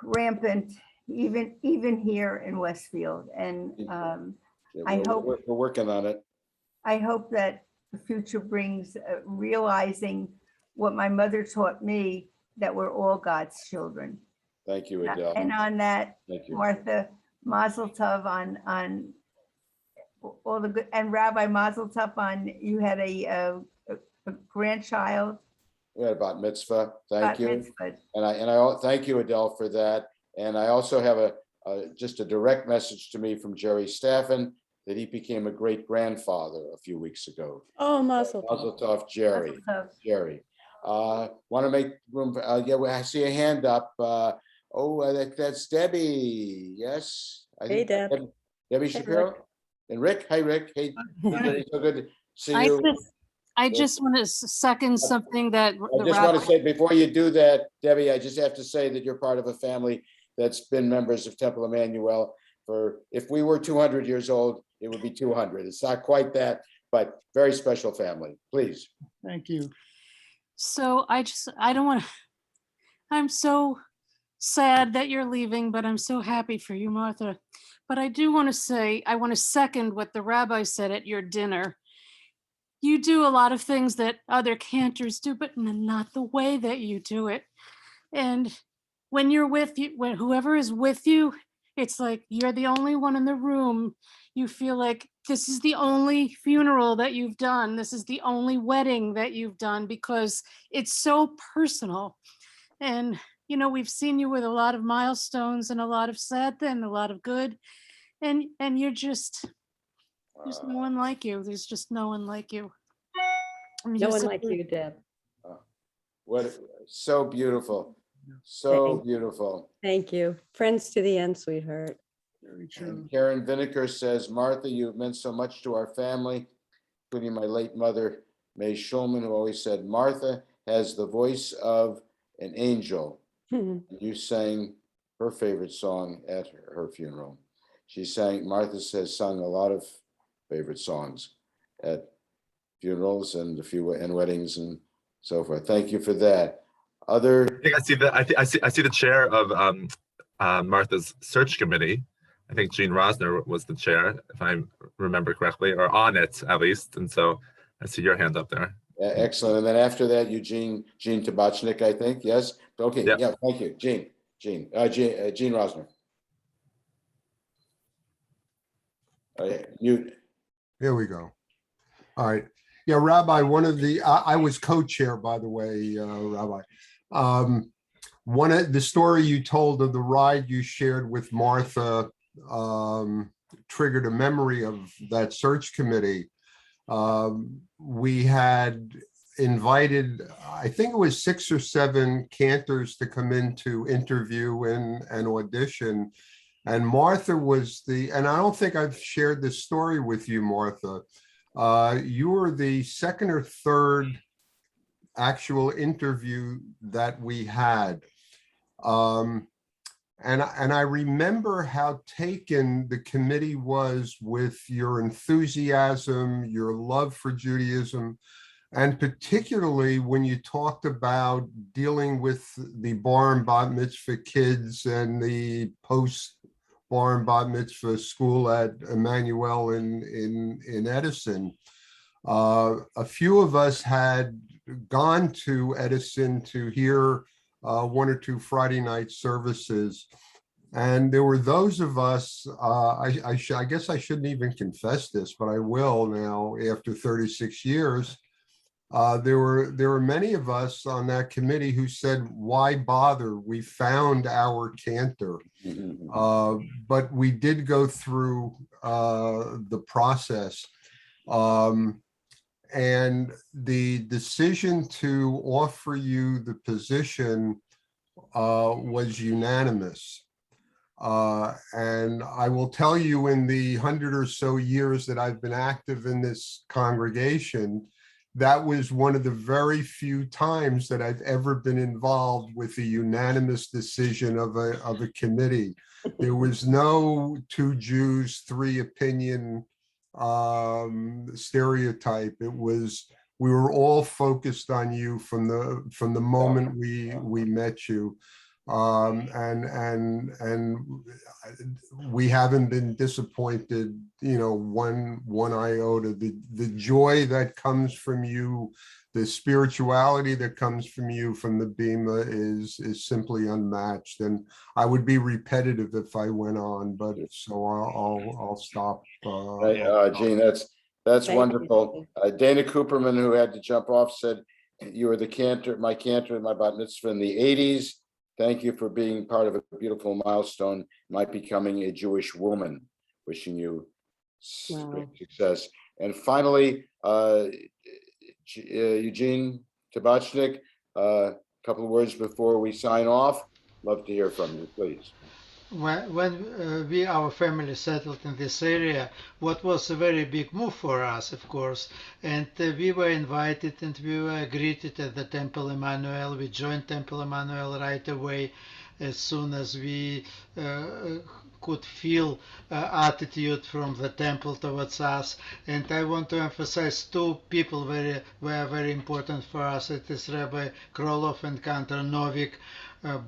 rampant, even here in Westfield. And We're working on it. I hope that the future brings realizing what my mother taught me, that we're all God's children. Thank you, Adele. And on that, Thank you. Martha, Mazel Tov on all the good, and Rabbi Mazel Tov on, you had a grandchild. We had about mitzvah. Thank bat you. mitzvah. And I thank you, Adele, for that. And I also have just a direct message to me from Jerry Staffen that he became a great grandfather a few weeks ago. oh, Mazel tov. Mazel tov, Jerry. Mazel Tov. Jerry. Want to make room? Yeah, I see a hand up. That's Debbie. Yes. Hey, Deb. Debbie Hey, Shapiro and Rick. Hi, Rick. Hey, so good to see you. I just want to second something that I just want to say, before you do that, Debbie, I just have to say that you're part of a family that's been members of Temple Emanu-El for, if we were 200 years old, it would be 200. It's not quite that, but very special family. Please. Thank you. So I don't want to, I'm so sad that you're leaving, but I'm so happy for you, Martha. But I do want to say, I want to second what the rabbi said at your dinner. You do a lot of things that other cantors do, but not the way that you do it. And when you're with you, when whoever is with you, it's like you're the only one in the room. You feel like this is the only funeral that you've done. This is the only wedding that you've done, because it's so personal. And, you know, we've seen you with a lot of milestones and a lot of sad and a lot of good. And you're just, there's no one like you. There's just no one like you. No one like you, Deb. What, so beautiful. So beautiful. Thank you. Friends to the end, sweetheart. Very true. And Karen Vinegar says, Martha, you've meant so much to our family, including my late mother, May Schulman, who always said, Martha has the voice of an angel. You sang her favorite song at her funeral. Martha has sung a lot of favorite songs at funerals and weddings and so forth. Thank you for that. I think I see the chair of Martha's search committee. I think Gene Rosner was the chair, if I remember correctly, or on it at least. And so I see your hand up there. Excellent. And then after that, Gene Tabachnik, I think. Yes. Okay. Yep. Yeah. Thank you, Gene Rosner. Mute. Here we go. All right. Yeah, Rabbi, I was co-chair, by the way, Rabbi. One of the story you told of the ride you shared with Martha triggered a memory of that search committee. We had invited, I think it was 6 or 7 cantors to come in to interview and audition. And Martha was and I don't think I've shared this story with you, Martha. You were the second or third actual interview that we had. And I remember how taken the committee was with your enthusiasm, your love for Judaism, and particularly when you talked about dealing with the bar and bat mitzvah kids and the post-bar and bat mitzvah school at Emanu-El in Edison. A few of us had gone to Edison to hear 1 or 2 Friday night services. And there were those of us, I guess I shouldn't even confess this, but I will now after 36 years. There were many of us on that committee who said, why bother? We found our Cantor. But we did go through the process. And the decision to offer you the position was unanimous. And I will tell you, in the 100 or so years that I've been active in this congregation, that was one of the very few times that I've ever been involved with a unanimous decision of a committee. There was no 2 Jews, 3 opinion stereotype. It was, we were all focused on you from the moment we met you. And we haven't been disappointed, one iota. The joy that comes from you, the spirituality that comes from you from the Bima is simply unmatched. And I would be repetitive if I went on, but so I'll stop. Gene, that's wonderful. Dana Cooperman, who had to jump off, said you were my Cantor, my bat mitzvah in the 80s. Thank you for being part of a beautiful milestone, my becoming a Jewish woman. Wishing you great success. And finally, Eugene Tabachnik, a couple of words before we sign off. Love to hear from you, please. When our family settled in this area, what was a very big move for us, of course, and we were invited and we were greeted at the Temple Emanu-El. We joined Temple Emanu-El right away as soon as we could feel attitude from the temple towards us. And I want to emphasize 2 people were very important for us. It is Rabbi Kroloff and Cantor Novick.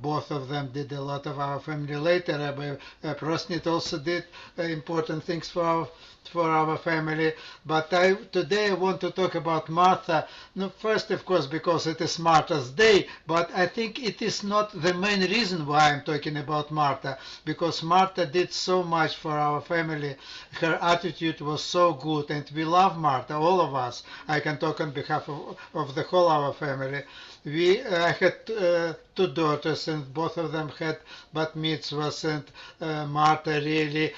Both of them did a lot of our family. Later, Rabbi Prosnit also did important things for our family. But today I want to talk about Martha. No, first, of course, because it is Martha's Day, but I think it is not the main reason why I'm talking about Martha, because Martha did so much for our family. Her attitude was so good, and we love Martha, all of us. I can talk on behalf of the whole our family. I had 2 daughters. daughters, and both of them had bat mitzvahs, and Martha really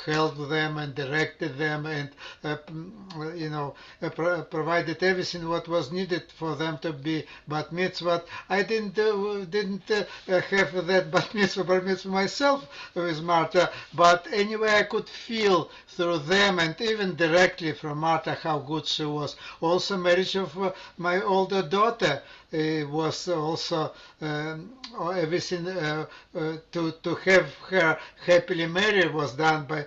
helped them and directed them, and provided everything what was needed for them to be bat mitzvah. I didn't have that bat mitzvah, bar mitzvah myself with Martha, but anyway, I could feel through them and even directly from Martha how good she was. Also, marriage of my older daughter was also everything to have her happily married was done by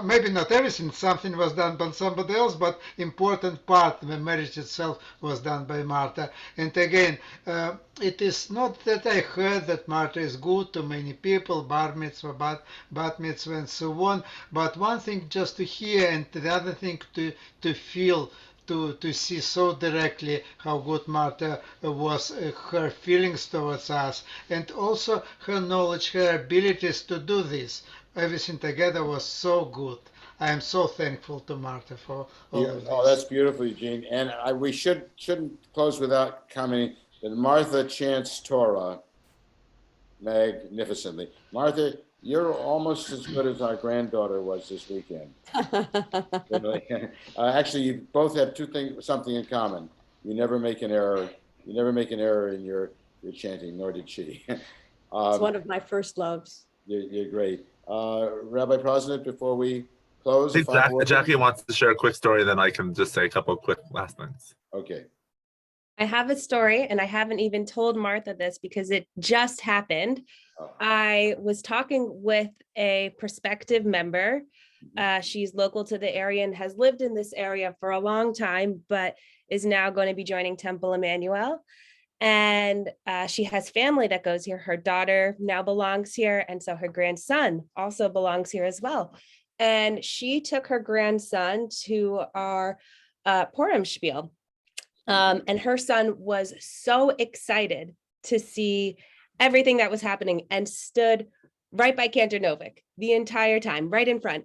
maybe not everything, something was done by somebody else, but important part the marriage itself was done by Martha. And again, it is not that I heard that Martha is good to many people, bar mitzvah, bat mitzvah, and so on, but one thing just to hear, and the other thing to feel, to see so directly how good Martha was, her feelings towards us, and also her knowledge, her abilities to do this. Everything together was so good. I am so thankful to Martha for all of this. Oh, that's beautiful, Eugene. And we shouldn't close without commenting that Martha chants Torah magnificently. Martha, you're almost as good as our granddaughter was this weekend. Actually, you both have something in common. You never make an error. You never make an error in your chanting, nor did she. It's one of my first loves. You're great. Rabbi Prosnit, before we close. I think Jackie wants to share a quick story, then I can just say a couple of quick last things. Okay. I have a story, and I haven't even told Martha this because it just happened. I was talking with a prospective member. She's local to the area and has lived in this area for a long time, but is now going to be joining Temple Emanu-El. And she has family that goes here. Her daughter now belongs here, and so her grandson also belongs here as well. And she took her grandson to our Purim spiel. And her son was so excited to see everything that was happening and stood right by Cantor Novick the entire time, right in front.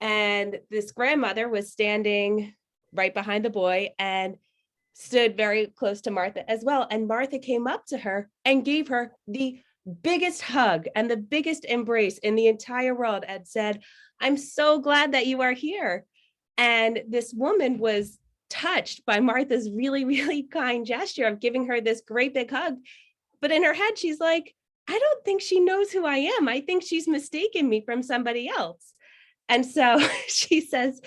And this grandmother was standing right behind the boy and stood very close to Martha as well. And Martha came up to her and gave her the biggest hug and the biggest embrace in the entire world and said, "I'm so glad that you are here." And this woman was touched by Martha's really, really kind gesture of giving her this great big hug. But in her head, she's like, I don't think she knows who I am. I think she's mistaken me from somebody else. And so she says,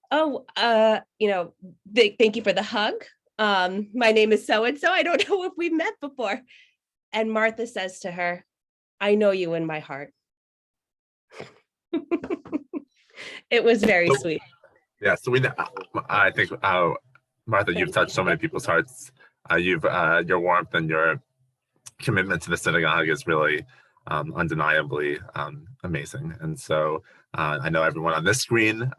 "Oh, thank you for the hug. My name is so-and-so. I don't know if we've met before." And Martha says to her, "I know you in my heart." It was very sweet. Yeah, so I think, Martha, you've touched so many people's hearts. Your warmth and your commitment to the synagogue is really undeniably amazing. And so I know everyone on this screen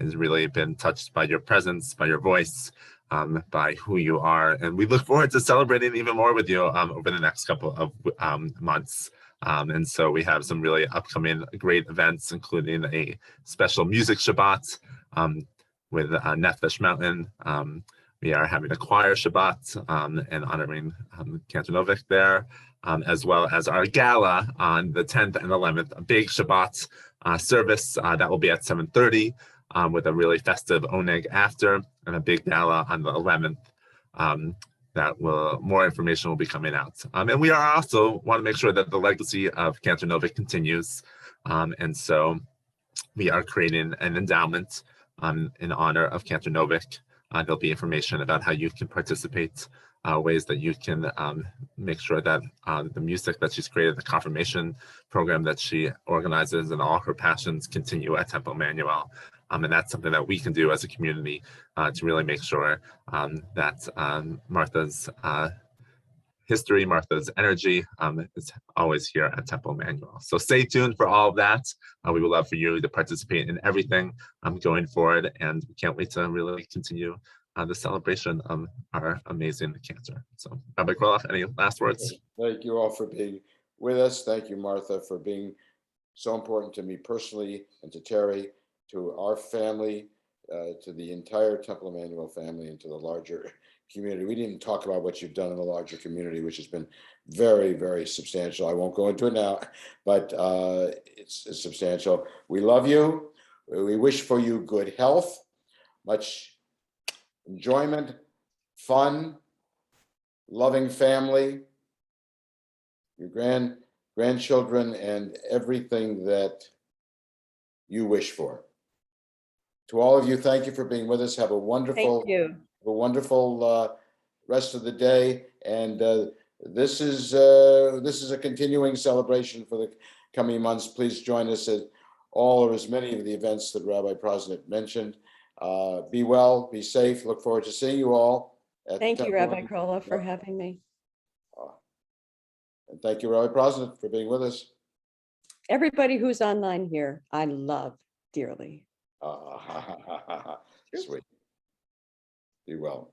has really been touched by your presence, by your voice, by who you are. And we look forward to celebrating even more with you over the next couple of months. And so we have some really upcoming great events, including a special music Shabbat with Nefesh Mountain. We are having a choir Shabbat and honoring Cantor Novick there, as well as our gala on the 10th and 11th, a big Shabbat service that will be at 7:30 with a really festive oneg after, and a big gala on the 11th. More information will be coming out. And we are also want to make sure that the legacy of Cantor Novick continues. And so we are creating an endowment in honor of Cantor Novick. There'll be information about how you can participate, ways that you can make sure that the music that she's created, the confirmation program that she organizes, and all her passions continue at Temple Emanu-El. And that's something that we can do as a community to really make sure that Martha's history, Martha's energy is always here at Temple Emanu-El. So stay tuned for all of that. We would love for you to participate in everything going forward, and we can't wait to really continue the celebration of our amazing Cantor. So Rabbi Kroloff, any last words? Thank you all for being with us. Thank you, Martha, for being so important to me personally and to Terry, to our family. to the entire Temple Emanu-El family and to the larger community. We didn't even talk about what you've done in the larger community, which has been very, very substantial. I won't go into it now, but it's substantial. We love you. We wish for you good health, much enjoyment, fun, loving family, your grandchildren, and everything that you wish for. To all of you, thank you for being with us. Have a wonderful, Thank you. rest of the day. And this is a continuing celebration for the coming months. Please join us at all or as many of the events that Rabbi Prosnit mentioned. Be well, be safe. Look forward to seeing you all. Thank you, Rabbi Kroloff, for having me. And thank you, Rabbi Prosnit, for being with us. Everybody who's online here, I love dearly. Sweet. Be well.